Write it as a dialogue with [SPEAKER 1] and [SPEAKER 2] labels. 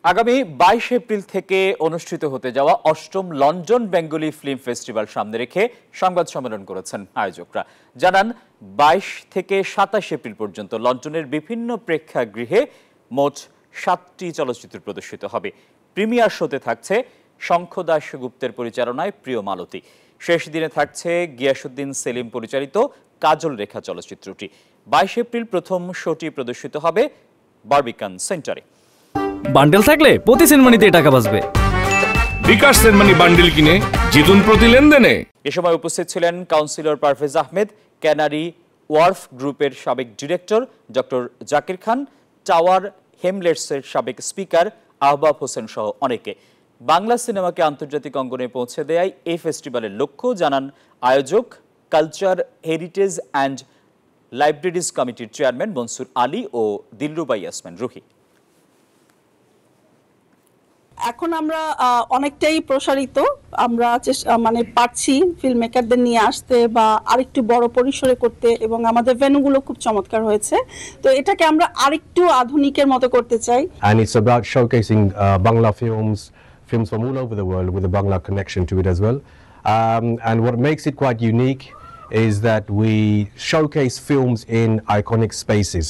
[SPEAKER 1] আগামী 22 এপ্রিল থেকে অনুষ্ঠিত হতে যাওয়া অষ্টম লন্ডন বেঙ্গলি ফিল্ম ফেস্টিভ্যাল সামনে রেখে সংবাদ সম্মেলন করেছেন আয়োজকরা। জানান 22 থেকে 27 এপ্রিল পর্যন্ত লন্ডনের বিভিন্ন প্রেক্ষাগৃহে মোট 7টি চলচ্চিত্র প্রদর্শিত হবে। প্রিমিয়ার শোতে থাকছে শঙ্খদাস গুপ্তের পরিচালনায় প্রিয় মালতী। শেষ দিনে থাকছে গিয়াসউদ্দিন সেলিম পরিচালিত কাজল রেখা চলচ্চিত্রটি। 22 এপ্রিল প্রথম শোটি প্রদর্শিত হবে বারবিকান সেন্টারে।
[SPEAKER 2] বান্ডেল থাকলে প্রতি সেনমানিতে টাকা বাঁচবে।
[SPEAKER 3] বিকাশ সেনমানি বান্ডেল কিনে জিতুন প্রতি লেনদেনে।
[SPEAKER 1] এ সময় উপস্থিত ছিলেন councillor Parvez Ahmed, canary wharf গ্রুপের সাবেক ডিরেক্টর ডক্টর জাকির খান, টাওয়ার হেমলেটসের সাবেক স্পিকার আহবাব হোসেন সহ অনেকে। বাংলা সিনেমাকে আন্তর্জাতিক অঙ্গনে পৌঁছে দেয়াই এই ফেস্টিভ্যালের লক্ষ্য জানান আয়োজক কালচার হেরিটেজ অ্যান্ড লাইব্রেরিজ কমিটির চেয়ারম্যান মনসুর আলী ও দিলরুবা ইয়াসমিন রুহি।
[SPEAKER 4] এখন আমরা অনেকটাই প্রসারিত, আমরা পারছি ফিল্ম মেকারদের নিয়ে আসতে বা আরেকটু বড় পরিসরে করতে, এবং আমাদের ভেন্যুগুলো খুব চমৎকার হয়েছে। তো এটাকে আমরা আরেকটু আধুনিকের মতো করতে চাই।
[SPEAKER 5] And it's about showcasing Bangla films from all over the world with a Bangla connection to it as well. And what makes it quite unique is that we showcase films in iconic spaces.